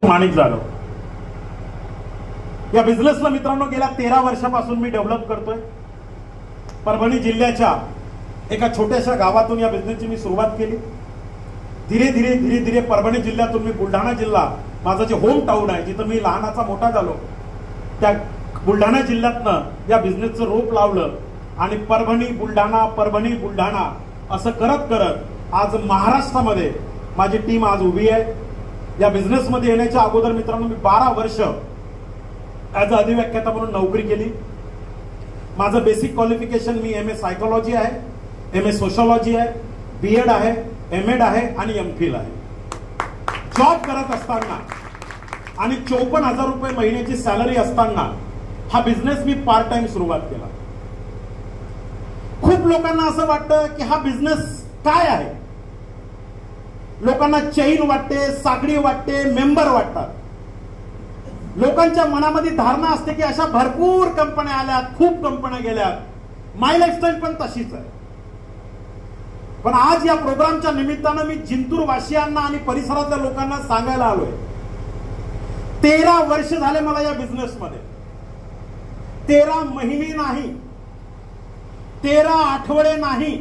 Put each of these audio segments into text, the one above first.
माणिक जाधव या बिझनेसला मित्रांनो गेल्या 13 वर्षापासून मी डेव्हलप करतोय। परभणी जिल्ह्याच्या एका छोट्याशा गावातून या बिझनेसची मी सुरुवात केली। धीरे धीरे परभणी जिल्ह्यातून मी बुलढाणा जिल्हा, माझं जे होम टाउन आहे, जिथं मी लहानाचा मोठा झालो, त्या बुलढाणा जिल्ह्यातनं या बिझनेसचं रोप लावलं आणि परभणी बुलढाणा असं करत करत आज महाराष्ट्रामध्ये माझी टीम आज उभी आहे। या बिझनेस मध्ये येण्याच्या अगोदर मित्रांनो मी 12 वर्ष ॲज अ अधिव्याख्याता म्हणून नोकरी केली। माझं बेसिक क्वालिफिकेशन मी MA सायकोलॉजी आहे, MA सोशोलॉजी आहे, BEd आहे, MEd आहे आणि MPhil आहे। जॉब करत असताना आणि 54,000 रुपये महिन्याची सॅलरी असताना हा बिझनेस मी पार्ट टाइम सुरुवात केला। खूप लोकांना असं वाटतं की हा बिझनेस काय आहे, लोकांना चेन वाटते, साखळी वाटते, मेंबर वाटतात। लोकांच्या मनामध्ये धारणा असते की अशा भरपूर कंपन्या आल्यात, खूप कंपन्या गेल्यात, माय लाईफस्टाईल पण तशीच आहे। पण आज या प्रोग्रामच्या निमित्तानं मी जिंतूर वासियांना आणि परिसरातल्या लोकांना सांगायला आलोय, 13 वर्ष झाले मला या बिझनेस मध्ये। 13 महिने नाही, 13 आठवडे नाही,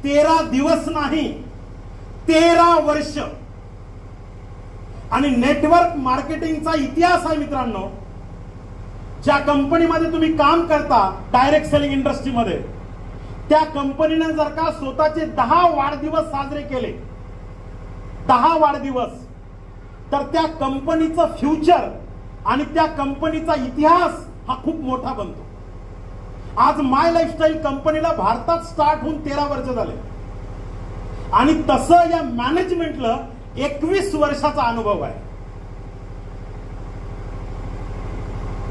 13 दिवस नाही, 13 वर्ष। आणि नेटवर्क मार्केटिंगचा इतिहास आहे मित्रांनो। ज्या कंपनीमध्ये तुम्ही काम करता डायरेक्ट सेलिंग इंडस्ट्रीमध्ये, त्या कंपनीने जर का स्वतःचे 10 वाढदिवस साजरे केले, 10 वाढदिवस, तर त्या कंपनीचं फ्युचर आणि त्या कंपनीचा इतिहास हा खूप मोठा बनतो। आज माय लाईफस्टाईल कंपनीला भारतात स्टार्ट होऊन 13 वर्ष झाले आणि तसं या मॅनेजमेंटला 21 वर्षाचा अनुभव आहे।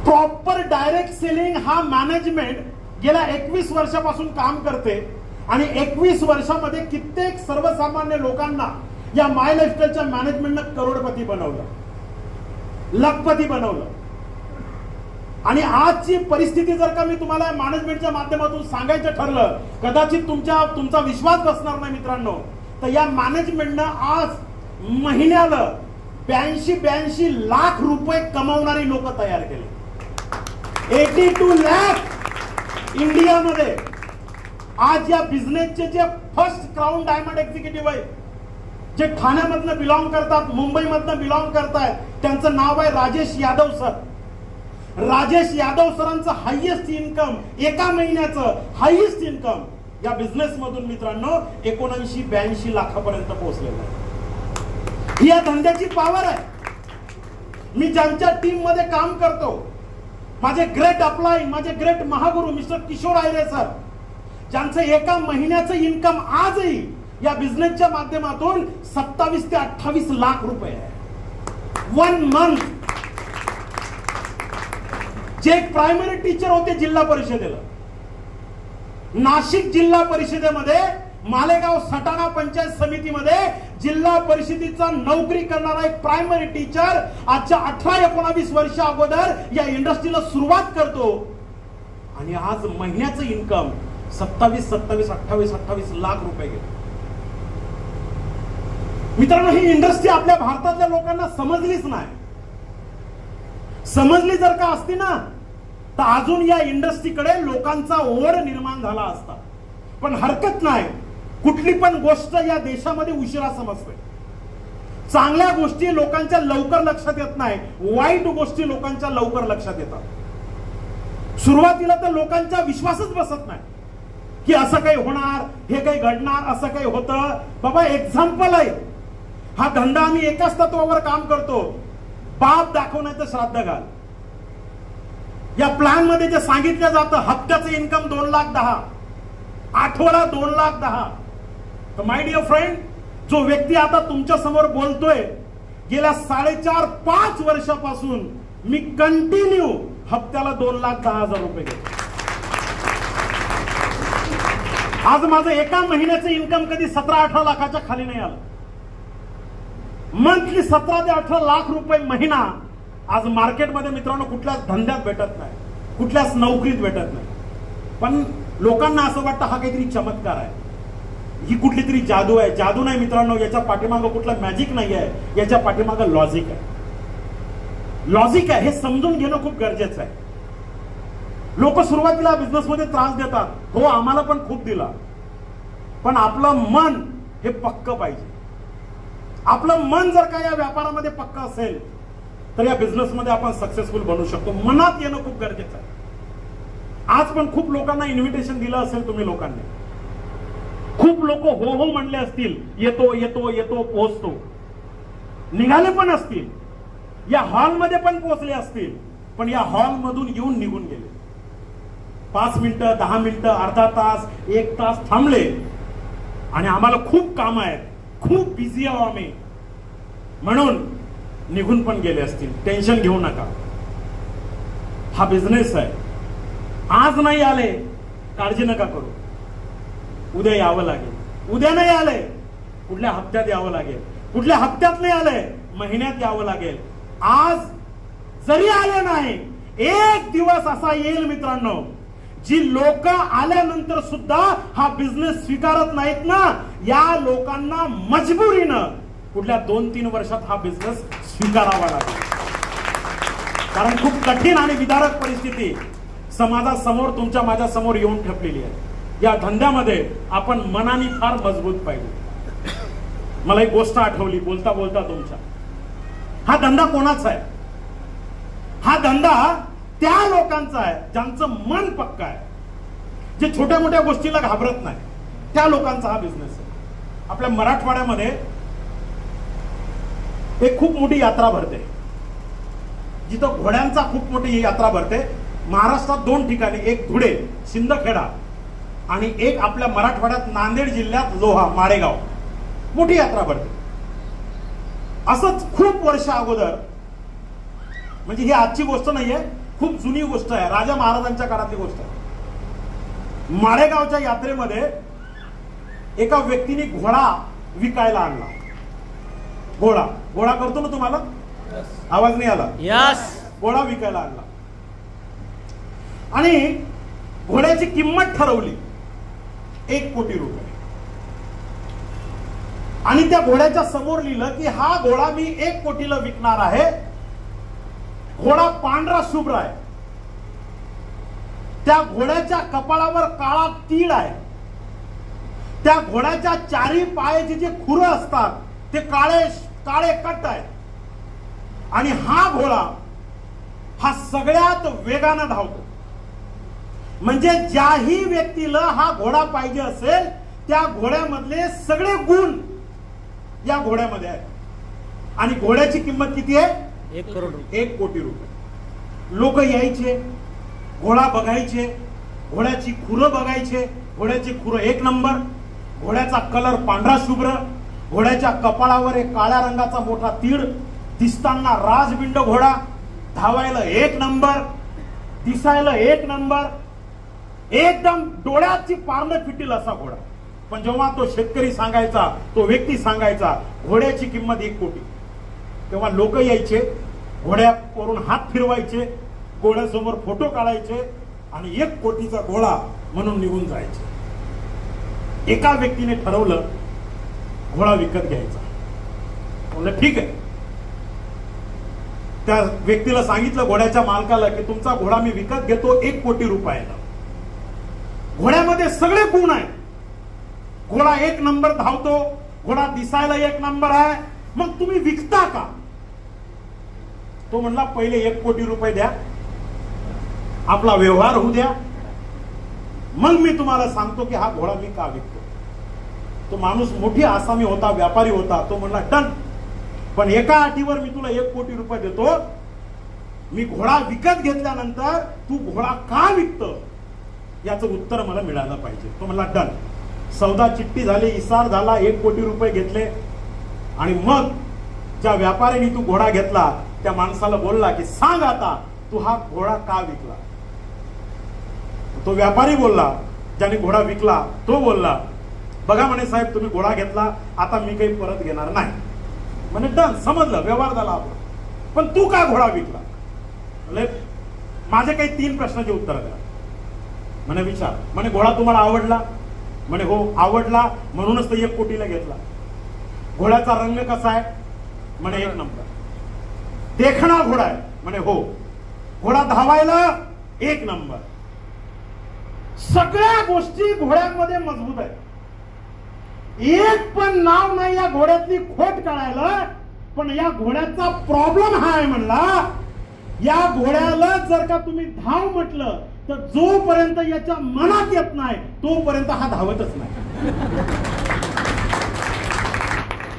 प्रॉपर डायरेक्ट सेलिंग हा मॅनेजमेंट गेल्या 21 वर्षापासून काम करते आणि 21 वर्षामध्ये कित्येक सर्वसामान्य लोकांना या माय लाईफस्टाईलच्या मॅनेजमेंटनं करोडपती बनवलं, लखपती बनवलं। आणि आजची परिस्थिती जर का मी तुम्हाला मॅनेजमेंटच्या माध्यमातून सांगायचं ठरलं, कदाचित तुमचा विश्वास बसणार नाही मित्रांनो, तर या मॅनेजमेंटनं आज महिन्याला 82 लाख रुपये कमावणारी लोक तयार केले। 82 लाख इंडियामध्ये आज या बिझनेसचे जे फर्स्ट क्राउन डायमंड एक्झिक्युटिव्ह आहे, जे ठाण्यामधनं बिलॉंग करतात, मुंबईमधनं बिलॉंग करतायत, त्यांचं नाव आहे राजेश यादव सर। राजेश यादव सरांचं हायएस्ट इन्कम, एका महिन्याचं हायएस्ट इन्कम या बिझनेस मधून मित्रांनो 79-82 लाखापर्यंत पोहोचलेलं आहे। ही या धंद्याची पॉवर आहे। मी ज्यांच्या टीम मध्ये काम करतो, माझे ग्रेट अपलाईन, माझे great Mahaguru mister Kishore Ayre sir, ज्यांचं एका महिन्याचं इन्कम आजही या बिझनेसच्या माध्यमातून 27 ते 28 लाख रुपये आहे। 1 मंथ। जे एक प्रायमरी टीचर होते जिल्हा परिषदेला, नाशिक जिल्हा परिषदेमध्ये मालेगाव सटाणा पंचायत समितीमध्ये जिल्हा परिषदेचा नोकरी करणारा एक प्रायमरी टीचर आजच्या 18-19 वर्ष अगोदर या इंडस्ट्रीला सुरुवात करतो आणि आज महिन्याचं इन्कम 27-28 लाख रुपये घेतो। मित्रांनो, ही इंडस्ट्री आपल्या भारतातल्या लोकांना समजलीच नाही। समजली जर का असती ना, तर अजून या इंडस्ट्रीकडे लोकांचा ओढ निर्माण झाला असता। पण हरकत नाही, कुठली पण गोष्ट या देशामध्ये उशिरा समजते। चांगल्या गोष्टी लोकांच्या लवकर लक्षात येत नाही, वाईट गोष्टी लोकांच्या लवकर लक्षात येतात। सुरुवातीला तर लोकांचा विश्वासच बसत नाही की असं काही होणार, हे काही घडणार, असं काही होतं। बाबा एक्झाम्पल आहे, हा धंदा आम्ही एकाच तत्वावर काम करतो, बाप दाखवण्याचं श्राद्ध घाल। या प्लॅन मध्ये जे सांगितलं जातं, हप्त्याचं इन्कम 2,10,000, आठवडा 2,10,000। तर माय डिअर फ्रेंड, जो व्यक्ती आता तुमच्या समोर बोलतोय, गेल्या 4.5-5 वर्षापासून मी कंटिन्यू हप्त्याला 2,10,000 रुपये घेतो। आज माझं एका महिन्याचं इन्कम कधी 17-18 लाखाच्या खाली नाही आलं। मंथली 17 ते 18 लाख रुपये महिना आज मार्केटमध्ये मित्रांनो कुठल्याच धंद्यात भेटत नाही, कुठल्याच नोकरीत भेटत नाही। पण लोकांना असं वाटतं हा काहीतरी चमत्कार आहे, ही कुठली तरी जादू आहे। जादू नाही मित्रांनो, याच्या पाठीमागे कुठला मॅजिक नाही आहे, याच्या पाठीमागे लॉजिक आहे। लॉजिक आहे हे समजून घेणं खूप गरजेचं आहे. लोक सुरुवातीला बिझनेसमध्ये त्रास देतात, हो आम्हाला पण खूप दिला, पण आपलं मन हे पक्क पाहिजे. आपलं मन जर का या व्यापारामध्ये पक्क असेल तर या बिझनेसमध्ये आपण सक्सेसफुल बनू शकतो. मनात येणं खूप गरजेचं आहे. आज पण खूप लोकांना इन्व्हिटेशन दिलं असेल तुम्ही लोकांनी, खूप लोक हो हो म्हणले असतील, येतो येतो येतो पोहोचतो, निघाले पण असतील, या हॉलमध्ये पण पोहोचले असतील, पण या हॉलमधून येऊन निघून गेले. 5 मिनिटं 10 मिनिटं अर्धा तास 1 तास थांबले आणि आम्हाला खूप काम आहेत, खूप बिझी आहोत आम्ही म्हणून निघून पण गेले असतील. टेन्शन घेऊ नका, हा बिझनेस आहे. आज नाही आले काळजी नका करू, उद्या यावं लागेल. उद्या नाही आले पुढल्या हप्त्यात यावं लागेल, पुढल्या हप्त्यात नाही आले महिन्यात यावं लागेल. आज जरी आले नाही, एक दिवस असा येईल मित्रांनो, जी लोक आल्यानंतर सुद्धा हा बिझनेस स्वीकारत नाहीत ना, या लोकांना मजबुरीनं पुढल्या 2-3 वर्षात हा बिझनेस स्वीकारावा लागेल. कारण खूप कठीण आणि विदारक परिस्थिती समाजासमोर तुमच्या माझ्या समोर येऊन ठेपलेली आहे. या धंद्यामध्ये आपण मनाने फार मजबूत पाहिजे. मला एक गोष्ट आठवली बोलता बोलता तुमच्या. हा धंदा कोणाचा आहे? हा धंदा त्या लोकांचा आहे ज्यांचं मन पक्क आहे, जे छोट्या मोठ्या गोष्टीला घाबरत नाही, त्या लोकांचा हा बिझनेस आहे. आपल्या मराठवाड्यामध्ये एक खूप मोठी यात्रा भरते, जिथं घोड्यांचा खूप मोठी यात्रा भरते. महाराष्ट्रात 2 ठिकाणी, एक धुळे शिंदखेडा आणि एक आपल्या मराठवाड्यात नांदेड जिल्ह्यात लोहा माळेगाव, मोठी यात्रा भरते. असंच खूप वर्ष अगोदर, म्हणजे ही आजची गोष्ट नाहीये, खूप जुनी गोष्ट आहे, राजा महाराजांच्या काळातली गोष्ट आहे. माळेगावच्या यात्रेमध्ये एका व्यक्तीने घोडा विकायला आणला. घोडा घोडा करतो ना तुम्हाला, आवाज नाही आला? यस. घोडा विकायला आणला आणि घोड्याची किंमत ठरवली 1 कोटी रुपये. आणि त्या घोड्याच्या समोर लिहिलं की हा घोडा मी 1 कोटीला विकणार आहे. घोडा पांढरा शुभ्र आहे, त्या घोड्याच्या कपाळावर काळा तीळ आहे, त्या घोड्याच्या 4ही पायाचे जे खुरं असतात ते काळे काळे कट आहेत, आणि हा घोडा हा सगळ्यात वेगानं धावतो. म्हणजे ज्याही व्यक्तीला हा घोडा पाहिजे असेल त्या घोड्यामधले सगळे गुण या घोड्यामध्ये आहेत. आणि घोड्याची किंमत किती आहे? 1 करोड रुपये. 1 कोटी रुपये. लोक यायचे, घोडा बघायचे, घोड्याची खुरं बघायचे, घोड्याची खुरं 1 नंबर, घोड्याचा कलर पांढरा शुभ्र, घोड्याच्या कपाळावर एक काळ्या रंगाचा मोठा तीळ, दिसताना राजबिंड घोडा, धावायला 1 नंबर, दिसायला 1 नंबर, एकदम डोळ्याची पारणं फिटेल असा घोडा. पण जेव्हा तो शेतकरी सांगायचा, तो व्यक्ती सांगायचा घोड्याची किंमत 1 कोटी, तेव्हा लोक यायचे, घोड्यावरून हात फिरवायचे, घोड्यासमोर फोटो काढायचे आणि 1 कोटीचा घोडा म्हणून निघून जायचे. एका व्यक्तीने ठरवलं घोडा विकत घ्यायचा. म्हणलं ठीक आहे. त्या व्यक्तीला सांगितलं, घोड्याच्या मालकाला, की तुमचा घोडा मी विकत घेतो 1 कोटी रुपयाला. घोड्यामध्ये सगळे गुण आहेत, घोडा 1 नंबर धावतो, घोडा दिसायला 1 नंबर आहे, मग तुम्ही विकता का? तो म्हणला पहिले 1 कोटी रुपये द्या, आपला व्यवहार होऊ द्या, मग मी तुम्हाला सांगतो की हा घोडा मी का विकतो. तो माणूस मोठी आसामी होता, व्यापारी होता. तो म्हणला डन, पण एका अटीवर मी तुला 1 कोटी रुपये देतो, मी घोडा विकत घेतल्यानंतर तू घोडा का विकतो याचं उत्तर मला मिळालं पाहिजे. तो म्हणला डन. सौदा चिठ्ठी झाली, इसार झाला, 1 कोटी रुपये घेतले. आणि मग ज्या व्यापाऱ्याने तू घोडा घेतला त्या माणसाला बोलला की सांग आता तू हा घोडा का विकला. तो व्यापारी बोलला, ज्याने घोडा विकला तो बोलला, बघा म्हणे साहेब, तुम्ही घोडा घेतला, आता मी काही परत घेणार नाही. म्हणे डन, समजलं, व्यवहार झाला आपला. पण तू का घोडा विकला? माझे काही 3 प्रश्नाचे उत्तर द्या. म्हणे विचार. म्हणे घोडा तुम्हाला आवडला? म्हणे हो आवडला, म्हणूनच तर 1 कोटीला घेतला. घोड्याचा रंग कसा आहे? म्हणे 1 नंबर. देखणा घोडा आहे, म्हणे हो. घोडा धावायला एक नंबर. सगळ्या गोष्टी घोड्यांमध्ये मजबूत आहे. एक पण नाव नाही या घोड्यातली खोट काढायला. पण या घोड्याचा प्रॉब्लेम हा आहे म्हणला, या घोड्याला जर का तुम्ही धाव म्हटलं तर जोपर्यंत याच्या मनात येत नाही तोपर्यंत हा धावतच नाही.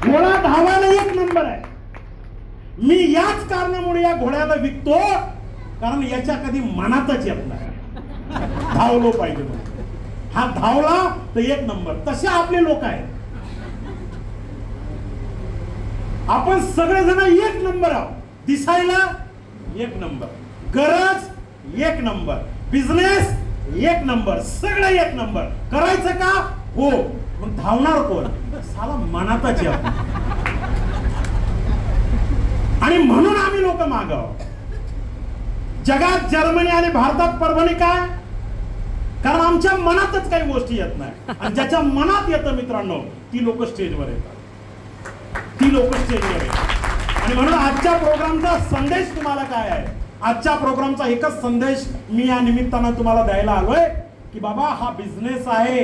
घोडा धावायला एक नंबर आहे. मी याच कारणामुळे या घोड्याला विकतो, कारण याच्या कधी मनातच येत नाही धावलो पाहिजे म्हणून. हा धावला तर एक नंबर. तसे आपले लोक आहेत. आपण सगळेजण एक नंबर आहोत. दिसायला एक नंबर, गरज एक नंबर, बिझनेस एक नंबर, सगळं एक नंबर. करायचं का? हो. मग धावणार कोण? साला मनातच येत. आणि म्हणून आम्ही लोक मागे आहोत. जगात जर्मनी आणि भारतात परभणी काय? कारण आमच्या मनातच काही गोष्टी येत नाही. आणि ज्याच्या मनात येतं मित्रांनो ती लोक स्टेजवर येतात, ती लोक स्टेजवर येतात. आणि म्हणून आजच्या प्रोग्रामचा संदेश तुम्हाला काय आहे? आजच्या प्रोग्रामचा एकच संदेश मी या निमित्तानं तुम्हाला द्यायला आलोय की बाबा हा बिझनेस आहे.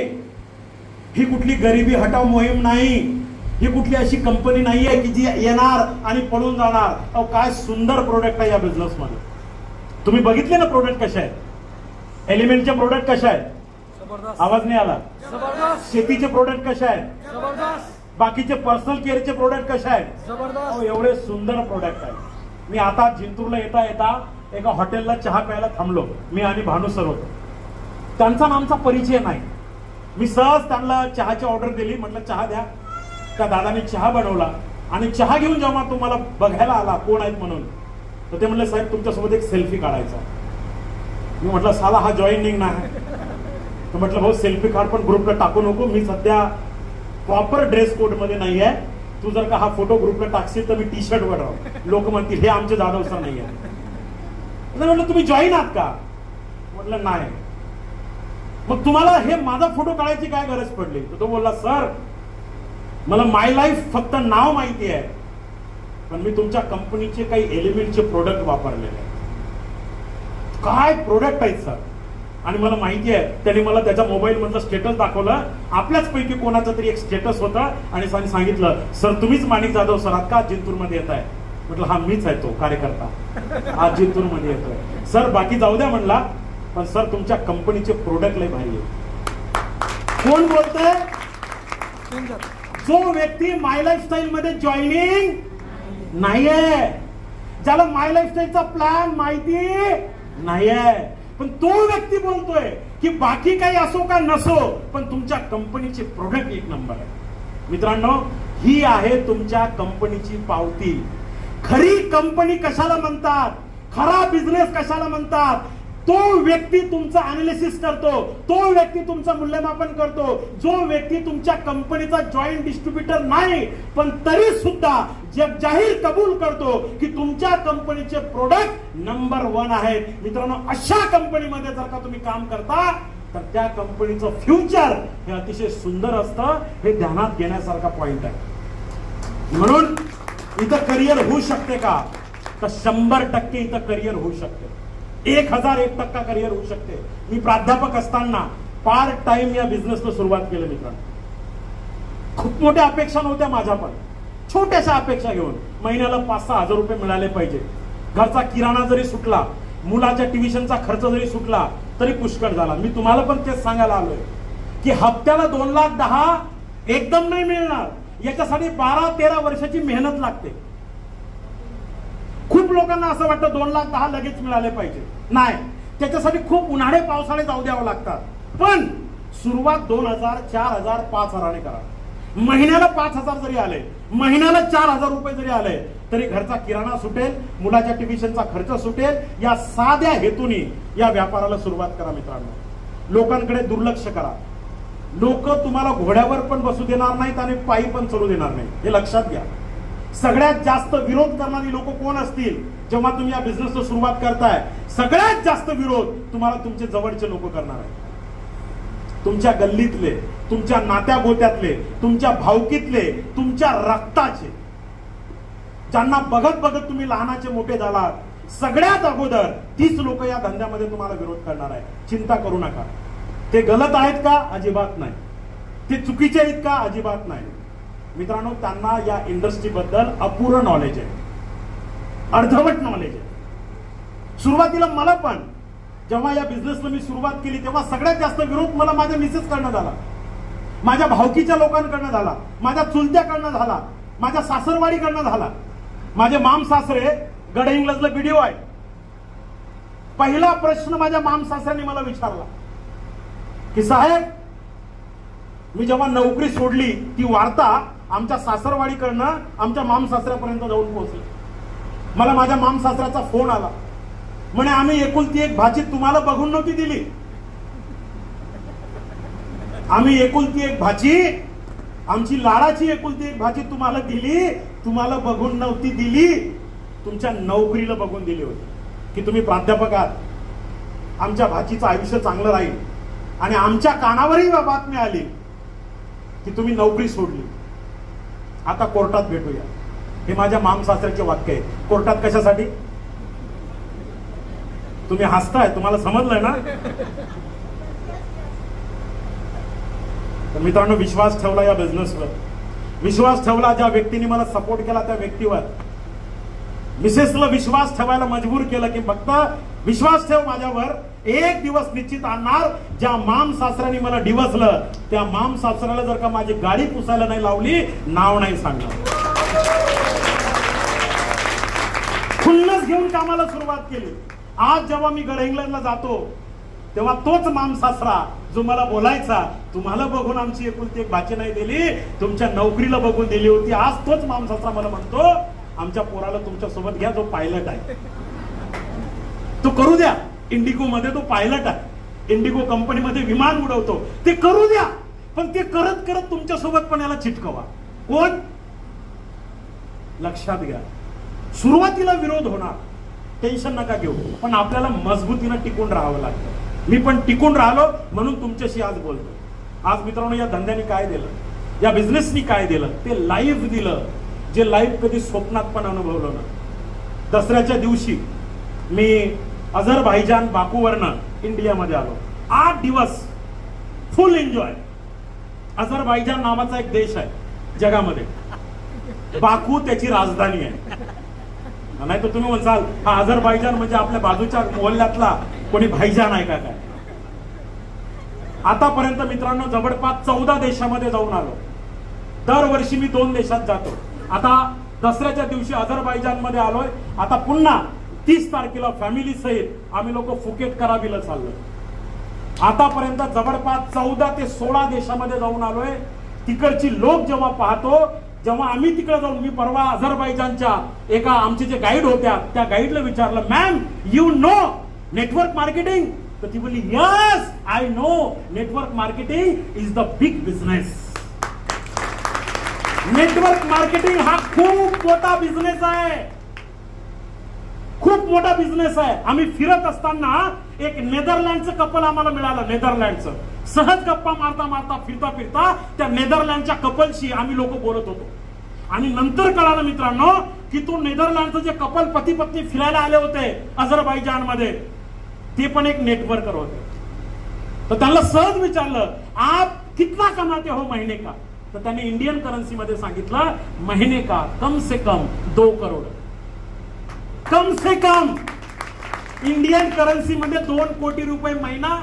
ही कुठली गरिबी हटाव मोहीम नाही. ही कुठली अशी कंपनी नाहीये की जी येणार आणि पळून जाणार. अहो काय सुंदर प्रोडक्ट आहे या बिझनेस मध्ये. तुम्ही बघितले ना प्रोडक्ट कशा आहेत? एलिमेंटचे प्रोडक्ट कशा आहेत? आवाज नाही आला. शेतीचे प्रोडक्ट कशा आहेत? बाकीचे पर्सनल केअरचे प्रोडक्ट कशा आहेत? एवढे सुंदर प्रोडक्ट आहेत. मी आता जिंतूरला येता येता एका हॉटेलला चहा प्यायला थांबलो. मी आणि भानू सर होतो. त्यांचा आमचा परिचय नाही. मी सहज त्यांना चहाची ऑर्डर दिली. म्हटलं चहा द्या. त्या दादाने चहा बनवला आणि चहा घेऊन जेव्हा तुम्हाला बघायला आला कोण आहेत म्हणून, तर ते म्हणले साहेब तुमच्यासोबत एक सेल्फी काढायचा. मी म्हटलं साला हा जॉईनिंग नाही. तर म्हटलं भाऊ सेल्फी काढ पण ग्रुपला टाकू नको. मी सध्या प्रॉपर ड्रेस कोड मध्ये नाही आहे. तू जर का हा फोटो ग्रुपला टाकशील तर मी टी शर्ट वर राहू. लोक म्हणतील हे आमचे जाधव सर नाही आहे. म्हटलं तुम्ही जॉईन आहात का? म्हटलं नाही. मग तुम्हाला हे माझा फोटो काढायची काय गरज पडली? तर तो बोलला सर मला माय लाईफ फक्त नाव माहिती आहे, पण मी तुमच्या कंपनीचे काही एलिमेंटचे प्रोडक्ट वापरलेले आहेत. काय प्रोडक्ट आहेत सर? आणि मला माहिती आहे. त्यांनी मला त्याच्या मोबाईल मधलं स्टेटस दाखवलं. आपल्याच पैकी कोणाचं तरी एक स्टेटस होता आणि सांगितलं सर तुम्हीच माणिक जाधव सर आहात का? जिंतूर मध्ये येत आहे. म्हटलं हा मीच आहे तो कार्यकर्ता, आज जिंतूर मध्ये येतोय. सर बाकी जाऊ द्या म्हणला, पण सर तुमच्या कंपनीचे प्रोडक्ट लय भारी आहे. कोण बोलतोय? जो व्यक्ती माय लाईफस्टाईल मध्ये जॉईनिंग नाहीये, ज्याला माय लाईफस्टाईलचा प्लॅन माहिती नाहीये, पण तो व्यक्ती बोलतोय की बाकी काही असो का नसो पण तुमच्या कंपनीचे प्रोडक्ट एक नंबर आहे. मित्रांनो ही आहे तुमच्या कंपनीची पावती. खरी कंपनी कशाला म्हणतात? खरा बिझनेस कशाला म्हणतात? तो व्यक्ती तुमचा अनालिसिस करतो, तो व्यक्ती तुमचं मूल्यमापन करतो, जो व्यक्ती तुमच्या कंपनीचा जॉईंट डिस्ट्रीब्युटर नाही पण तरी सुद्धा जग जाहीर कबूल करतो की तुमच्या कंपनीचे प्रोडक्ट नंबर 1 आहेत. मित्रांनो अशा कंपनीमध्ये जर का तुम्ही काम करता तर त्या कंपनीचं फ्युचर हे अतिशय सुंदर असतं. हे ध्यानात घेण्यासारखा पॉइंट आहे. म्हणून इथं करिअर होऊ शकते का? तर 100% इथं करिअर होऊ शकते. 1001% करिअर होऊ शकते. मी प्राध्यापक असताना पार्ट टाइम या बिझनेसला सुरुवात केली मित्रांनो. खूप मोठ्या अपेक्षा नव्हत्या माझ्या, पण छोट्याशा अपेक्षा घेऊन महिन्याला 5-6 हजार रुपये मिळाले पाहिजे. घरचा किराणा जरी सुटला, मुलाच्या ट्युशनचा खर्च जरी सुटला तरी पुष्कळ झाला. मी तुम्हाला पण तेच सांगायला आलोय की हप्त्याला 2,10,000 एकदम नाही मिळणार. याच्यासाठी 12-13 वर्षाची मेहनत लागते. खूप लोकांना असं वाटतं 2,10,000 लगेच मिळाले पाहिजे. नाही, त्याच्यासाठी खूप उन्हाळे पावसाळे जाऊ द्यावं लागतात. पण सुरुवात 2,000, 4,000, 5,000 करा. महिन्याला 5,000 जरी आले, महिन्याला 4,000 रुपये जरी आले तरी घरचा किराणा सुटेल, मुलाच्या ट्युशनचा खर्च सुटेल. या साध्या हेतूने या व्यापाराला सुरुवात करा मित्रांनो. लोकांकडे दुर्लक्ष करा. लोक तुम्हाला घोड्यावर पण बसू देणार नाहीत आणि पायी पण चलू देणार नाही, हे लक्षात घ्या. सगळ्यात जास्त विरोध करणारी लोक कोण असतील जेव्हा तुम्ही या बिझनेसला सुरुवात करताय? सगळ्यात जास्त विरोध तुम्हाला तुमचे जवळचे लोक करणार आहेत. तुमच्या गल्लीतले, तुमच्या नात्या गोत्यातले, तुमच्या भावकीतले, तुमच्या रक्ताचे, ज्यांना बघत बघत तुम्ही लहानाचे मोठे झालात, सगळ्यात अगोदर तीच लोक या धंद्यामध्ये तुम्हाला विरोध करणार आहे. चिंता करू नका. ते गलत आहेत का? अजिबात नाही. ते चुकीचे आहेत का? अजिबात नाही. मित्रांनो, त्यांना या इंडस्ट्री बद्दल अपुरं नॉलेज आहे, अर्धवट नॉलेज आहे. सुरुवातीला मला पण जेव्हा या बिझनेसला मी सुरुवात केली तेव्हा सगळ्यात जास्त विरोध मला माझ्या मिसेस कडनं झाला, माझ्या भावकीच्या लोकांकडनं झाला, माझ्या चुलत्याकडनं झाला, माझ्या सासरवाडीकडनं झाला. माझे माम सासरे गडहिंग्लजला व्हिडिओ आहे. पहिला प्रश्न माझ्या माम सासऱ्यांनी मला विचारला की साहेब, मी जेव्हा नोकरी सोडली ती वार्ता आमच्या सासरवाडीकडनं आमच्या माम सासऱ्यापर्यंत जाऊन पोहोचली. मला माझ्या माम सासऱ्याचा फोन आला. म्हणे आम्ही एकुलती एक भाची तुम्हाला बघून नव्हती दिली. आम्ही एकुलती एक भाची, आमची लाडाची एकुलती एक भाची तुम्हाला दिली. तुम्हाला बघून नव्हती दिली, तुमच्या नोकरीला बघून दिली होती की तुम्ही प्राध्यापक आहात, आमच्या भाचीचं आयुष्य चांगलं राहील. आणि आमच्या कानावरही बातमी आली की तुम्ही नोकरी सोडली. आता कोर्टात भेटूया. हे माझ्या माम सासऱ्याचे वाक्य आहे. कोर्टात कशासाठी? तुम्ही हसताय, तुम्हाला समजलंय ना? तर मित्रांनो, विश्वास ठेवला या बिझनेसवर, विश्वास ठेवला ज्या व्यक्तीने मला सपोर्ट केला त्या व्यक्तीवर. मिसेसला विश्वास ठेवायला मजबूर केलं की फक्त विश्वास ठेव माझ्यावर, एक दिवस निश्चित आणणार ज्या माम सासऱ्याने मला डिवसलं त्या माम सासऱ्याला जर का माझी गाडी पुसायला नाही लावली, नाव नाही सांगणार. खुन्नस घेऊन कामाला सुरुवात केली. आज जेव्हा मी गडहिंग्लजला जातो तेव्हा तोच माम सासरा जो मला बोलायचा, तुम्हाला बघून आमची एकुलती एक भाची नाही दिली, तुमच्या नोकरीला बघून दिली होती, आज तोच माम सासरा मला म्हणतो आमच्या पोराला तुमच्या सोबत घ्या, जो पायलट आहे तो करू द्या. इंडिगो मध्ये तो पायलट आहे, इंडिगो कंपनीमध्ये विमान उडवतो, ते करू द्या. पण ते करत करत तुमच्या सोबत पण याला चिटकवा. कोण? लक्षात घ्या, सुरुवातीला विरोध होणार, टेन्शन नका घेऊ, पण आपल्याला मजबूतीनं टिकून राहावं लागतं. मी पण टिकून राहिलो म्हणून तुमच्याशी आज बोलतो. आज मित्रांनो, या धंद्याने काय दिलं, या बिझनेसनी काय दिलं? ते लाईव्ह दिलं, जे लाईव्ह कधी स्वप्नात पण अनुभवलं ना. दसऱ्याच्या दिवशी मी अझरबैजान बाकूवरनं इंडियामध्ये आलो. 8 दिवस फुल एन्जॉय. अझरबैजान नावाचा एक देश आहे जगामध्ये, बाकू त्याची राजधानी आहे. नाही तर तुम्ही म्हणसाल हा अझरबैजान म्हणजे आपल्या बाजूच्या मोहल्ल्यातला कोणी भाईजान आहे का काय? आतापर्यंत मित्रांनो जवळपास 14 देशामध्ये जाऊन आलो. दरवर्षी मी 2 देशात जातो. आता दसऱ्याच्या दिवशी अझरबैजान मध्ये आलोय. आता पुन्हा 30 तारखेला फॅमिली सहित आम्ही लोक फुकेट करावीला चाललोय. आतापर्यंत जवळपास 14 ते 16 देशामध्ये जाऊन आलोय. तिकडची लोक जेव्हा पाहतो, जेव्हा आम्ही तिकडे जाऊन, मी परवा अझरबैजानच्या एका आमचे जे गाईड होत्या त्या गाईडला विचारलं, ma'am you know network marketing? तर ती बोलली, yes I know network marketing is the big business. Network marketing हा खूप मोठा बिझनेस आहे, खूप मोठा बिझनेस आहे. आम्ही फिरत असताना एक नेदरलँडचं कपल आम्हाला मिळालं. नेदरलँडचं सहज गप्पा मारता मारता फिरता फिरता त्या नेदरलँडच्या कपलशी आम्ही लोक बोलत होतो. आणि नंतर कळालं मित्रांनो की तो नेदरलँडचं जे कपल पती पत्नी फिरायला आले होते अझरबैजान मध्ये, ते पण एक नेटवर्कर होते. तर त्यांना सहज विचारलं, आप कितना कमाते हो महीने का? तर त्यांनी इंडियन करन्सी मध्ये सांगितलं, महीने का कम से कम 2 करोड. कम से कम इंडियन करन्सी मध्ये 2 कोटी रुपये महिना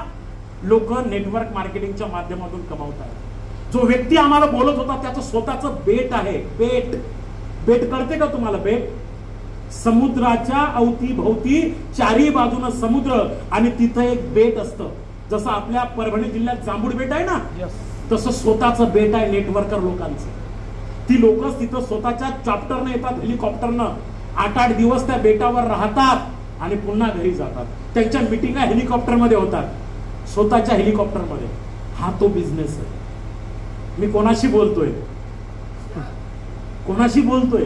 लोक नेटवर्क मार्केटिंगच्या माध्यमातून कमावतात. जो व्यक्ती आम्हाला बोलत होता त्याचं स्वतःचं बेट आहे. बेट कळते का तुम्हाला? बेट समुद्राच्या अवतीभोवती चारी बाजूनं समुद्र आणि तिथं एक बेट असतं. जसं आपल्या परभणी जिल्ह्यात जांभूळ बेट आहे ना, तसं स्वतःचं बेट आहे नेटवर्कर लोकांचं. ती लोक तिथं स्वतःच्या चॉप्टरनं येतात, हेलिकॉप्टरनं. 8-8 दिवस त्या बेटावर राहतात आणि पुन्हा घरी जातात. त्यांच्या मिटिंगा हेलिकॉप्टरमध्ये होतात, स्वतःच्या हेलिकॉप्टरमध्ये. हा तो बिझनेस आहे. मी कोणाशी बोलतोय? कोणाशी बोलतोय?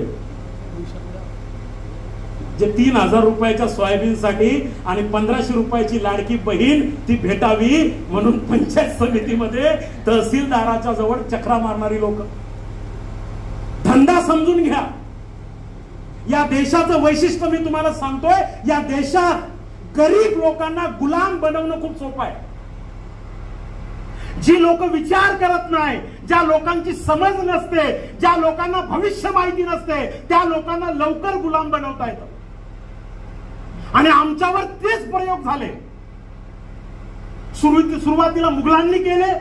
जे 3000 रुपयाच्या सोयाबीनसाठी आणि 1500 रुपयाची लाडकी बहीण ती भेटावी म्हणून पंचायत समितीमध्ये तहसीलदाराच्या जवळ चक्रा मारणारी लोक. धंदा समजून घ्या. या देशाचं वैशिष्ट्य मी तुम्हाला सांगतोय, या देशात गरीब लोकांना गुलाम बनवणं खूप सोपं आहे. जी लोक विचार करत नाही, ज्या लोकांची समज नसते, ज्या लोकांना भविष्य माहिती नसते, त्या लोकांना लवकर गुलाम बनवता येतं. आणि आमच्यावर तेच प्रयोग झाले. सुरुवातीला मुघलांनी केले,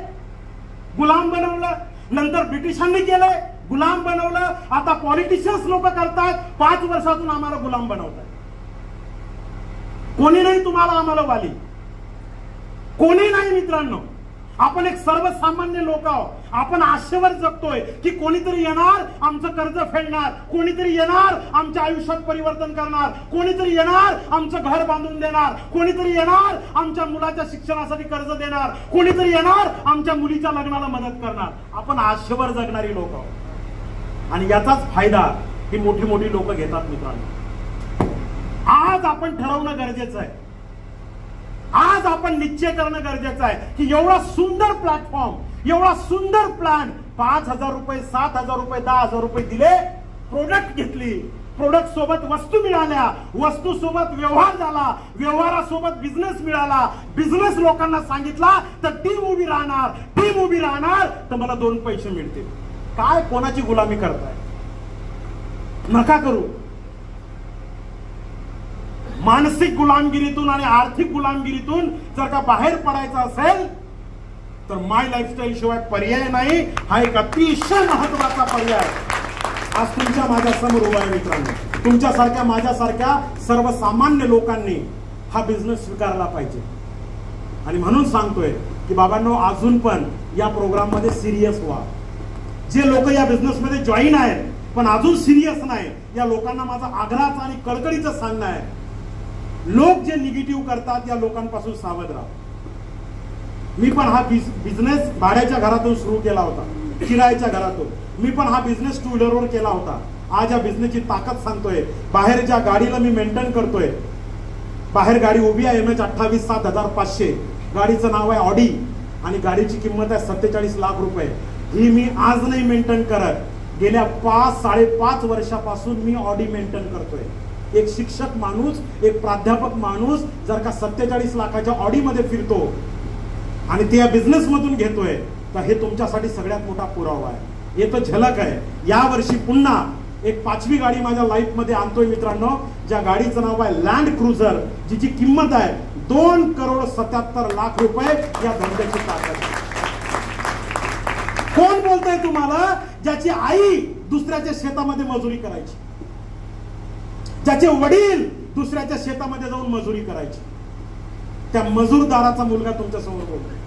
गुलाम बनवलं. नंतर ब्रिटिशांनी केलंय, गुलाम बनवलं. आता पॉलिटिशियन्स लोक करतात, 5 वर्षातून आम्हाला गुलाम बनवतात. कोणी नाही तुम्हाला आम्हाला वाली, कोणी नाही मित्रांनो. आपण एक सर्वसामान्य लोक आहोत. आपण आशेवर जगतोय की कोणीतरी येणार, आमचं कर्ज फेडणार, कोणीतरी येणार, आमच्या आयुष्यात परिवर्तन करणार, कोणीतरी येणार, आमचं घर बांधून देणार, कोणीतरी येणार, आमच्या मुलाच्या शिक्षणासाठी कर्ज देणार, कोणीतरी येणार, आमच्या मुलीच्या लग्नाला मदत करणार. आपण आशेवर जगणारी लोक आहोत. आणि याचाच फायदा ही मोठी मोठी लोक घेतात मित्रांनो. आज आपण ठरवणं गरजेचं आहे. आज आपण निश्चय करणं गरजेचं आहे की एवढा सुंदर प्लॅटफॉर्म, एवढा सुंदर प्लॅन, 5,000 रुपये, 7,000 रुपये, 10,000 रुपये दिले, प्रोडक्ट घेतली, प्रोडक्ट सोबत वस्तू मिळाल्या, वस्तू सोबत व्यवहार झाला, व्यवहारासोबत बिझनेस मिळाला, बिझनेस लोकांना सांगितला तर टीम उभी राहणार, टीम उभी राहणार तर मला 2 पैसे मिळतील. काय कोणाची गुलामी करताय? नका करू. मानसिक गुलामगिरीतून आणि आर्थिक गुलामगिरीतून जर का बाहेर पडायचं असेल तर माय लाईफस्टाईल शिवाय पर्याय नाही. हा एक अतिशय महत्वाचा पर्याय आज तुमच्या माझ्या समोर उभा आहे मित्रांनो. तुमच्यासारख्या माझ्यासारख्या सर्वसामान्य लोकांनी हा बिझनेस स्वीकारला पाहिजे. आणि म्हणून सांगतोय की बाबांनो, अजून पण या प्रोग्राम मध्ये सिरियस व्हा. जे लोक या बिझनेस मध्ये जॉईन आहेत पण अजून सिरियस नाही, या लोकांना माझा आग्रहाचं आणि कळकळीचं सांगणं आहे, लोक जे निगेटिव्ह करतात या लोकांपासून सावध राहा. मी पण हा बिझनेस भाड्याच्या घरातून सुरू केला होता, किरायाच्या घरातून. मी पण हा बिझनेस 2 व्हीलरवर केला होता. आज या बिझनेसची ताकद सांगतोय. बाहेर ज्या गाडीला मी मेंटेन करतोय, बाहेर गाडी उभी आहे MH28 7500, गाडीचं नाव आहे ऑडी आणि गाडीची किंमत आहे 47 लाख रुपये. ही मी आज नाही मेंटेन करत, गेल्या 5-5.5 वर्षापासून मी ऑडी मेंटेन करतोय. एक शिक्षक माणूस, एक प्राध्यापक माणूस जर का 47 लाखाच्या ऑडी मध्ये फिरतो आणि ते या बिझनेस मधून घेतोय तर हे तुमच्यासाठी सगळ्यात मोठा पुरावा आहे. हे तर झलक आहे. या वर्षी पुन्हा एक 5वी गाडी माझ्या लाईफ मध्ये आणतोय मित्रांनो, ज्या गाडीचं नाव आहे लँड क्रुझर, जिची किंमत आहे 2,77,00,000 रुपये. या धंद्याची ताकद. कोण बोलतंय तुम्हाला? ज्याची आई दुसऱ्याच्या शेतामध्ये मजुरी करायची, ज्याचे वडील दुसऱ्याच्या शेतामध्ये जाऊन मजुरी करायची, त्या मजूरदाराचा मुलगा तुमच्या समोर बोलतोय.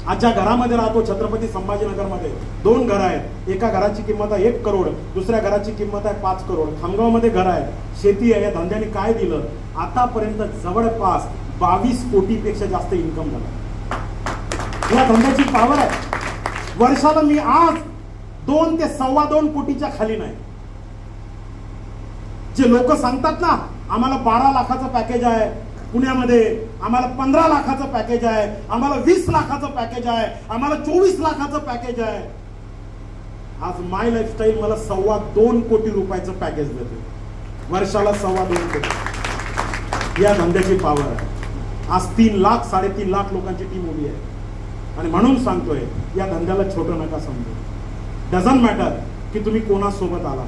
आज ज्या घरामध्ये राहतो छत्रपती संभाजीनगर मध्ये 2 घर आहेत. एका घराची किंमत आहे 1 करोड, दुसऱ्या घराची किंमत आहे 5 करोड. खामगाव मध्ये घर आहे, शेती आहे. या धंद्याने काय दिलं? आतापर्यंत जवळपास 22 कोटीपेक्षा जास्त इन्कम झाला. या धंद्याची पॉवर आहे. वर्षाला मी आज 2 ते 2.25 कोटीच्या खाली नाही. जे लोक सांगतात ना आम्हाला 12 लाखाचं पॅकेज आहे पुण्यामध्ये, आम्हाला 15 लाखाचं पॅकेज आहे, आम्हाला 20 लाखाचं पॅकेज आहे, आम्हाला 24 लाखाचं पॅकेज आहे, आज माय लाईफस्टाईल मला 2.25 कोटी रुपयाचं पॅकेज देते. वर्षाला 2.25 कोटी. या धंद्याची पॉवर आहे. आज 3 लाख 3.5 लाख लोकांची टीम उभी आहे. आणि म्हणून सांगतोय या धंद्याला छोटं नका समजू. डझंट मॅटर की तुम्ही कोणासोबत आला,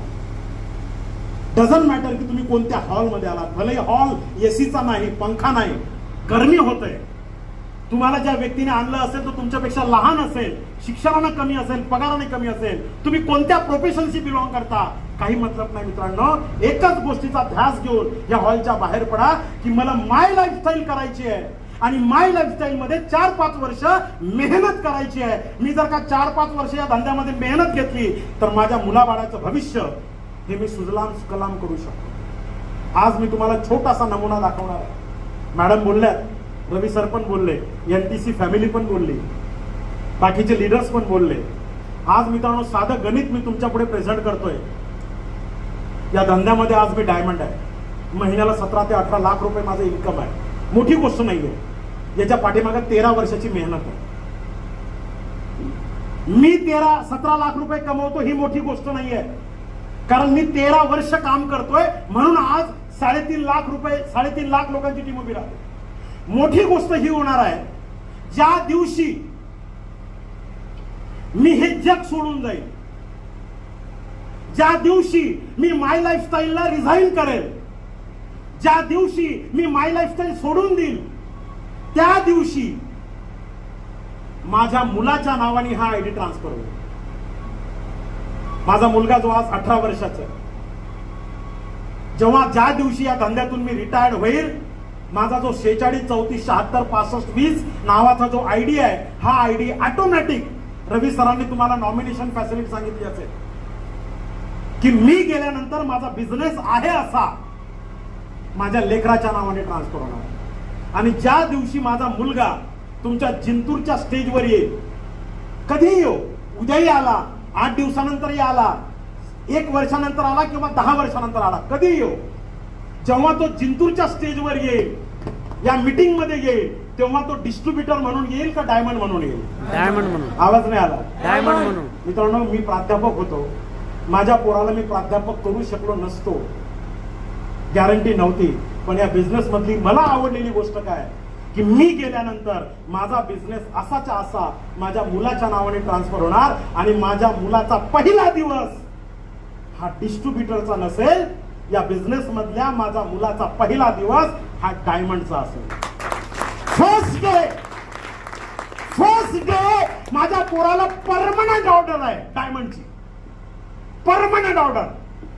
डझंट मॅटर की तुम्ही कोणत्या हॉलमध्ये आलात. भले हॉल एसीचा नाही, पंखा नाही, गरमी होते. तुम्हाला ज्या व्यक्तीने आणलं असेल तो तुमच्यापेक्षा लहान असेल, शिक्षणाने कमी असेल, पगाराने कमी असेल, तुम्ही कोणत्या प्रोफेशनशी बिलॉंग करता, काही मतलब नाही मित्रांनो. एकच गोष्टीचा ध्यास घेऊन या हॉलच्या बाहेर पडा की मला माय लाईफस्टाईल करायची आहे आणि माय लाईफस्टाईल मध्ये 4-5 वर्ष मेहनत करायची आहे. मी जर का 4-5 वर्ष या धंद्यामध्ये मेहनत घेतली तर माझ्या मुलाबाळाचं भविष्य हे मी सुजलाम सुफलाम करू शकतो. आज मी तुम्हाला छोटासा नमुना दाखवणार आहे. मॅडम बोलल्यात, रवी सर पण बोलले, NTC फॅमिली पण बोलली, बाकीचे लीडर्स पण बोलले. आज मित्रांनो साधं गणित मी तुमच्या पुढे प्रेझेंट करतोय. या धंद्यामध्ये आज मी डायमंड आहे. महिन्याला 17 ते 18 लाख रुपये माझं इन्कम आहे. मोठी गोष्ट नाहीये. याच्या पाठीमागे 13 वर्षाची मेहनत आहे. मी 17 लाख रुपये कमवतो ही मोठी गोष्ट नाहीये. कारण मी 13 वर्ष काम करतोय म्हणून आज 3.5 लाख लोकांची टीम उभी राहते. मोठी गोष्ट ही होणार आहे, ज्या दिवशी मी हे जग सोडून जाईल, ज्या दिवशी मी माय लाईफस्टाईलला रिझाईन करेल, ज्या दिवशी मी माय लाईफस्टाईल सोडून देईल, त्या दिवशी माझ्या मुलाच्या नावाने हा आयडी ट्रान्सफर होईल. माझा मुलगा जो आज 18 वर्षाचा, जेव्हा ज्या दिवशी या धंद्यातून मी रिटायर्ड होईल, माझा जो 46 34 76 65 20 नावाचा जो आयडी आहे, हा आयडी ऑटोमॅटिक, रवी सरांनी तुम्हाला नॉमिनेशन फॅसिलिटी सांगितली असेल की मी गेल्यानंतर माझा बिझनेस आहे असा माझ्या लेकराच्या नावाने ट्रान्सफर होणार. आणि ज्या दिवशी माझा मुलगा तुमच्या जिंतूरच्या स्टेजवर येईल, कधीही येऊ, उद्याही आला, 8 दिवसानंतरही आला, 1 वर्षानंतर आला किंवा 10 वर्षानंतर आला, कधीही येऊ, जेव्हा तो जिंतूरच्या स्टेजवर येईल, या मीटिंग मध्ये येईल, तेव्हा तो डिस्ट्रीब्युटर म्हणून येईल का डायमंड म्हणून येईल? डायमंड म्हणून. आवाज नाही आला. डायमंड म्हणून. मित्रांनो, मी प्राध्यापक होतो, माझ्या पोराला मी प्राध्यापक करू शकलो नसतो, गॅरंटी नव्हती. पण या बिझनेस मधली मला आवडलेली गोष्ट काय की मी गेल्यानंतर माझा बिझनेस असाच्या असा माझ्या मुलाच्या नावाने ट्रान्सफर होणार आणि माझ्या मुलाचा पहिला दिवस हा डिस्ट्रीब्युटरचा नसेल, या बिझनेस मधल्या माझा मुलाचा पहिला दिवस हा डायमंडचा असेल. फर्स्ट डे माझ्या पोराला परमनंट ऑर्डर आहे डायमंडची, परमनंट ऑर्डर,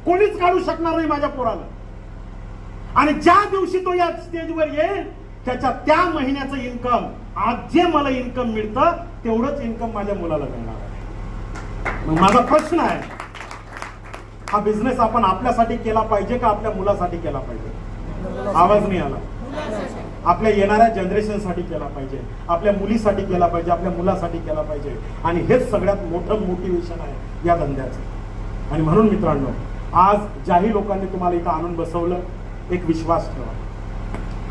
कोणीच काढू शकणार नाही माझ्या पोराला. आणि ज्या दिवशी तो या स्टेजवर येईल, त्याच्या त्या महिन्याचं इन्कम, आज जे मला इन्कम मिळतं तेवढंच इन्कम माझ्या मुलाला मिळणार आहे. मग माझा प्रश्न आहे, हा बिझनेस आपण आपल्यासाठी केला पाहिजे का आपल्या मुलासाठी केला पाहिजे? आवाज नाही आला. आपल्या येणाऱ्या जनरेशनसाठी केला पाहिजे, आपल्या मुलीसाठी केला पाहिजे, आपल्या मुलासाठी केला पाहिजे. आणि हेच सगळ्यात मोठं मोटिवेशन आहे या धंद्याचं. आणि म्हणून मित्रांनो, आज ज्याही लोकांनी तुम्हाला इथं आणून बसवलं, एक विश्वास ठेवा,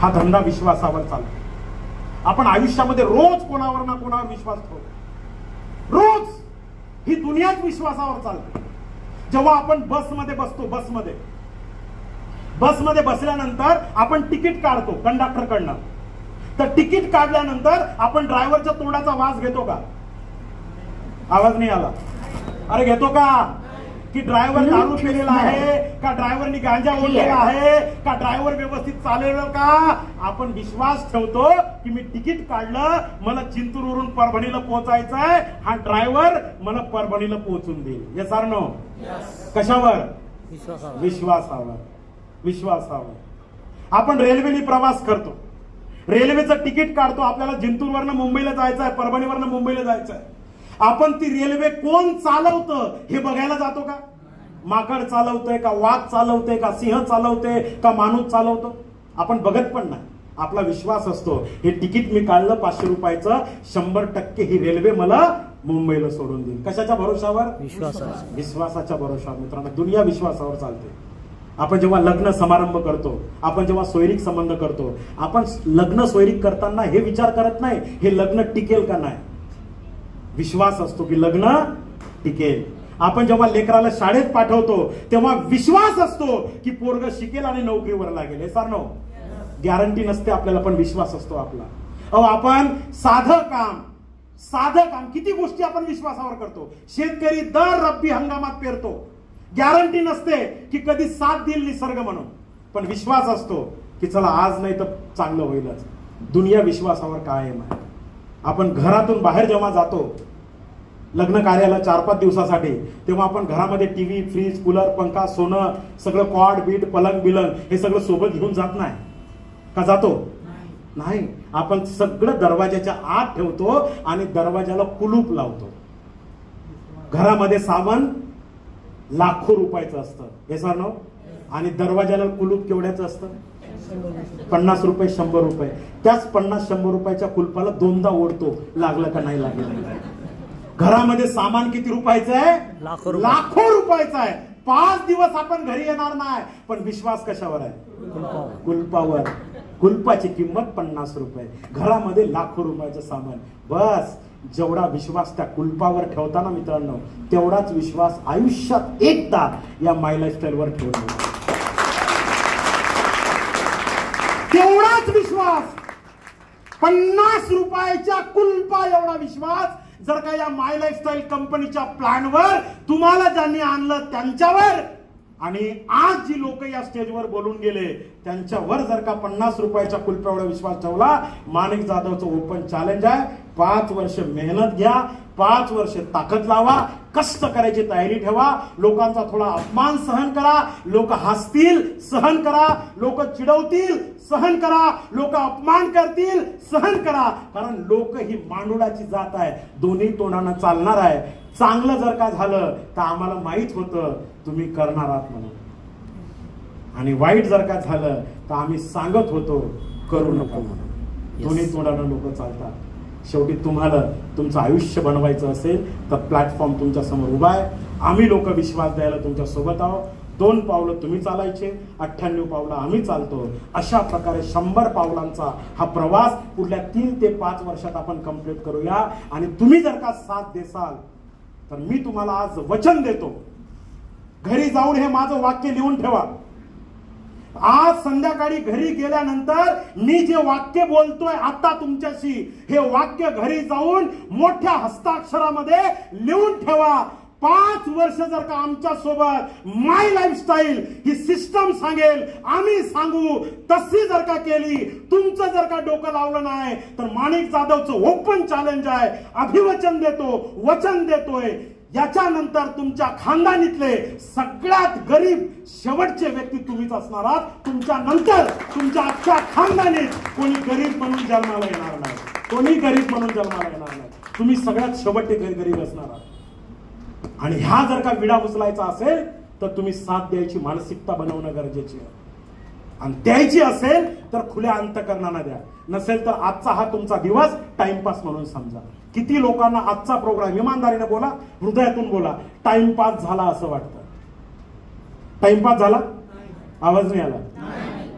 हा धंदा विश्वासावर चालतो. आपण आयुष्यामध्ये रोज कोणावर ना कोणावर विश्वास ठेवतो, रोज ही दुनियाच विश्वासावर चालते. जेव्हा आपण बसमध्ये बसतो, बसमध्ये बसल्यानंतर आपण तिकीट काढतो कंडक्टरकडनं, तर तिकीट काढल्यानंतर आपण ड्रायव्हरच्या तोंडाचा वास घेतो का? आवाज नाही आला. अरे घेतो का? की ड्रायव्हर दारू पिलेला आहे का, ड्रायव्हरनी गांजा ओढलेला आहे का, ड्रायव्हर व्यवस्थित चालेल का? आपण विश्वास ठेवतो की मी तिकीट काढलं, मला जिंतूरवरून परभणीला पोहोचायचं आहे, हा ड्रायव्हर मला परभणीला पोहोचून देईल. Yes or no? कशावर? विश्वासावर. आपण रेल्वेने प्रवास करतो, रेल्वेचं तिकीट काढतो, आपल्याला जिंतूरवरनं मुंबईला जायचं आहे, परभणीवरनं मुंबईला जायचं आहे. आपण ती रेल्वे कोण चालवतं हे बघायला जातो का? माकड चालवतोय का, वाघ चालवतोय का, सिंह चालवतोय का, माणूस चालवतो? आपण बघत पण नाही. आपला विश्वास असतो, हे तिकीट मी काढलं 500 रुपयाचं, 100% ही रेल्वे मला मुंबईला सोडून देईल. कशाच्या भरोशावर? विश्वासाच्या भरोशावर. मित्रांनो, दुनिया विश्वासावर चालते. आपण जेव्हा लग्न समारंभ करतो, आपण जेव्हा सोयरीक संबंध करतो, आपण लग्न सोयरीक करताना हे विचार करत नाही हे लग्न टिकेल का नाही. विश्वास असतो की लग्न टिकेल. आपण जेव्हा लेकराला शाळेत पाठवतो तेव्हा विश्वास असतो की पोरग शिकेल आणि नोकरीवर लागेल. हे सार नो, गॅरंटी नसते आपल्याला, पण विश्वास असतो आपला. आपण साधं काम किती गोष्टी आपण विश्वासावर करतो. शेतकरी दर रब्बी हंगामात पेरतो, गॅरंटी नसते की कधी साथ देईल निसर्ग म्हणून, पण विश्वास असतो की चला आज नाही तर चांगलं होईलच. दुनिया विश्वासावर कायम आहे. आपण घरातून बाहेर जेव्हा जातो लग्न कार्याला 4-5 दिवसासाठी, तेव्हा आपण घरामध्ये टीव्ही, फ्रीज, कूलर, पंखा, सोनं, सगळं कॉड बीट, पलंग बिलंग हे सगळं सोबत घेऊन जात नाही का? जातो नाही. आपण सगळं दरवाजाच्या आत ठेवतो आणि दरवाजाला कुलूप लावतो. घरामध्ये सामान लाखो रुपयाचं असतं, हे सर नो. आणि दरवाजाला कुलूप केवढ्याचं असतं? 50 रुपये 100 रुपये. त्याच 50-100 रुपयाच्या कुलपाला 2दा ओढतो, लागलं का नाही लागलं. घरामध्ये सामान किती रुपयाचं आहे? लाखो रुपयाचं आहे. 5 दिवस आपण घरी येणार नाही, पण विश्वास कशावर आहे? कुलपावर. कुलपाची किंमत 50 रुपये, घरामध्ये लाखो रुपयाचं सामान. बस जेवढा विश्वास त्या कुलपावर ठेवताना मित्रांनो, तेवढाच विश्वास आयुष्यात एकदा या माय लाईफस्टाईलवर ठेवून तेवढाच विश्वास, 50 रुपयाच्या कुलपा एवढा विश्वास जर का या माय लाईफस्टाईल कंपनीच्या प्लॅनवर तुम्हाला ज्यांनी आणलं त्यांच्यावर आणि आज जी लोक या स्टेजवर बोलून गेले त्यांच्यावर जर का 50 रुपयाच्या कुलपा एवढा विश्वास ठेवला, माणिक जाधवचं ओपन चॅलेंज आहे. 5 वर्ष मेहनत घ्या, 5 वर्ष ताकद लावा, कष्ट करायची तयारी ठेवा, लोकांचा थोडा अपमान सहन करा, लोक हसतील सहन करा, लोक चिडवतील सहन करा, लोक अपमान करतील सहन करा, कारण लोक ही मांडुळाची जात आहे, दोन्ही तोंडानं चालणार आहे. चांगलं जर का झालं तर आम्हाला माहित होतं तुम्ही करणार आहात म्हणून, आणि वाईट जर का झालं तर आम्ही सांगत होतो करू नका म्हणून. दोन्ही तोंडानं लोक चालतात. शेवटी तुम्हाला तुमचं आयुष्य बनवायचं असेल तर प्लॅटफॉर्म तुमच्या समोर उभा आहे. आम्ही लोक विश्वास द्यायला तुमच्या सोबत आहोत. 2 पावलं तुम्ही चालायचे, 98 पावलं आम्ही चालतो. अशा प्रकारे 100 पावलांचा हा प्रवास पुढल्या 3 ते 5 वर्षात आपण कंप्लीट करूया. आणि तुम्ही जर का साथ देसाल तर मी तुम्हाला आज वचन देतो, घरी जाऊन हे माझं वाक्य लिहून ठेवा. आज संध्याकाळी घरी गेल्यानंतर मी जे वाक्य बोलतोय आता तुमच्याशी, हे वाक्य घरी जाऊन मोठ्या हस्ताक्षरामध्ये लिहून ठेवा. 5 वर्ष जर का आमच्या सोबत माय लाईफस्टाईल ही सिस्टम सांगेल, आम्ही सांगू तशी जर का केली, तुमचं जर का डोकं लावलं नाही तर माणिक जाधवचं ओपन चॅलेंज आहे. अभिवचन देतो, वचन देतोय, याच्यानंतर तुमच्या खानदानीतले सगळ्यात गरीब शेवटचे व्यक्ती तुम्हीच असणार आहात. तुमच्या नंतर तुमच्या अख्ख्या खानदानीत कोणी गरीब म्हणून जन्माला येणार नाही, कोणी गरीब म्हणून जन्माला येणार नाही. तुम्ही सगळ्यात शेवटचे गरीब असणार आहात. आणि ह्या जर का विडा उचलायचा असेल तर तुम्ही साथ द्यायची मानसिकता बनवणं गरजेचे आहे. आणि द्यायची असेल तर खुल्या अंतकरणाने द्या, नसेल तर आजचा हा तुमचा दिवस टाइमपास म्हणून समजा. किती लोकांना आजचा प्रोग्राम, इमानदारीने बोला, हृदयातून बोला, टाइमपास झाला असं वाटतं? टाइमपास झाला? आवाज नाही आला.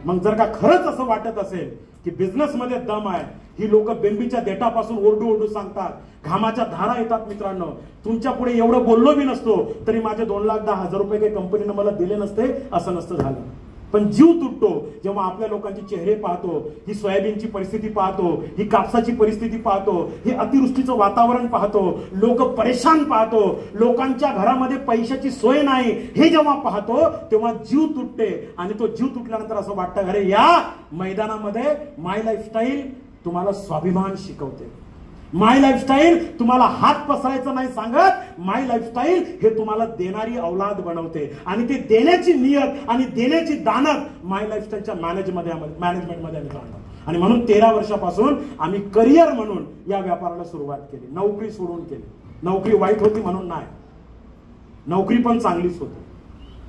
मग जर का खरंच असं वाटत असेल की बिझनेस मध्ये दम आहे, ही लोक बेंबीच्या देठापासून ओरडू ओरडू सांगतात, घामाच्या धारा येतात. मित्रांनो, तुमच्या पुढे एवढं बोललो मी नसतो तरी माझे 2,10,000 रुपये काही कंपनीनं मला दिले नसते, असं नसतं झालं. पण जीव तुटतो जेव्हा आपल्या लोकांचे चेहरे पाहतो, ही सोयाबीनची परिस्थिती पाहतो, ही कापसाची परिस्थिती पाहतो, हे अतिवृष्टीचं वातावरण पाहतो, लोक परेशान पाहतो, लोकांच्या घरामध्ये पैशाची सोय नाही, हे जेव्हा पाहतो तेव्हा जीव तुटते. आणि तो जीव तुटल्यानंतर असं वाटतं, अरे या मैदानामध्ये माय लाईफस्टाईल तुम्हाला स्वाभिमान शिकवते. माय लाईफस्टाईल तुम्हाला हात पसरायचं नाही सांगत, माय लाईफस्टाईल हे तुम्हाला देणारी औलाद बनवते. आणि ते देण्याची नियत आणि देण्याची दानत माय लाईफस्टाईलच्या मॅनेजमेंटमध्ये आम्ही जाणतो. आणि म्हणून 13 वर्षापासून आम्ही करिअर म्हणून या व्यापाराला सुरुवात केली, नोकरी सोडून केली. नोकरी वाईट होती म्हणून नाही, नोकरी पण चांगलीच होती,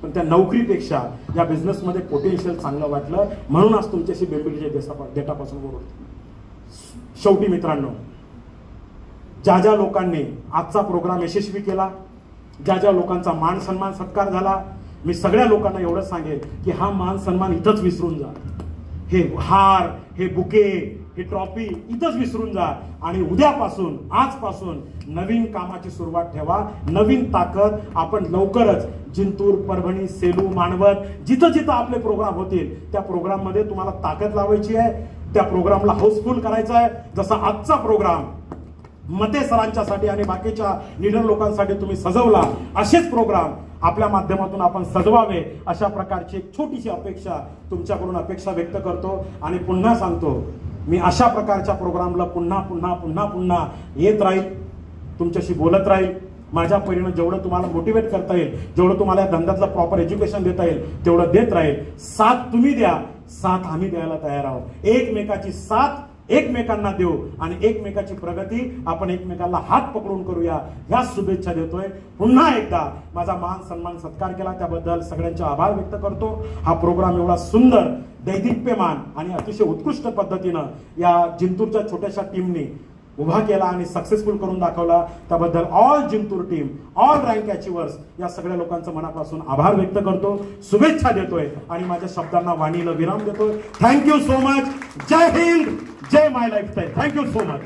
पण त्या नोकरीपेक्षा या बिझनेसमध्ये पोटेन्शियल चांगलं वाटलं, म्हणून आज तुमच्याशी बेंबीच्या देठापासून बोलतो. शेवटी मित्रांनो, ज्या ज्या लोकांनी आजचा प्रोग्राम यशस्वी केला, ज्या ज्या लोकांचा मान सन्मान सत्कार झाला, मी सगळ्या लोकांना एवढं सांगेन की हा मान सन्मान इथंच विसरून जा. हे हार, हे बुके, हे ट्रॉफी इथंच विसरून जा. आणि उद्यापासून, आजपासून नवीन कामाची सुरुवात ठेवा, नवीन ताकद. आपण लवकरच जिंतूर, परभणी, सेलू, मानवत, जिथं जिथं आपले प्रोग्राम होतील त्या प्रोग्राम मध्ये तुम्हाला ताकद लावायची आहे, त्या प्रोग्रामला हाऊसफुल करायचं आहे. जसा आजचा प्रोग्राम मते सरांच्यासाठी आणि बाकीच्या लीडर लोकांसाठी तुम्ही सजवला, असेच प्रोग्राम आपल्या माध्यमातून आपण सजवावे, अशा प्रकारची एक छोटीशी अपेक्षा तुमच्याकडून अपेक्षा व्यक्त करतो. आणि पुन्हा सांगतो, मी अशा प्रकारच्या प्रोग्रामला पुन्हा पुन्हा पुन्हा पुन्हा येत राहील, तुमच्याशी बोलत राहील. माझ्या परीने जेवढं तुम्हाला मोटिवेट करता येईल, जेवढं तुम्हाला या धंद्यातलं प्रॉपर एज्युकेशन देता येईल तेवढं देत राहील. साथ तुम्ही द्या, साथ आम्ही द्यायला तयार आहोत. एकमेकाची साथ एकमेकांना देऊ आणि एकमेकाची प्रगती आपण एकमेकांना हात पकडून करूया, ह्या शुभेच्छा देतोय. पुन्हा एकदा माझा मान सन्मान सत्कार केला त्याबद्दल सगळ्यांचे आभार व्यक्त करतो. हा प्रोग्राम एवढा सुंदर, दैदिप्यमान आणि अतिशय उत्कृष्ट पद्धतीनं या जिंतूरच्या छोट्याशा टीमने उभा केला आणि सक्सेसफुल करून दाखवला, त्याबद्दल all Jintur team, all rank achievers या सगळ्या लोकांचं मनापासून आभार व्यक्त करतो, शुभेच्छा देतोय आणि माझ्या शब्दांना वाणीला विराम देतोय. Thank you so much. Jai Hind, Jai my lifestyle. Thank you so much.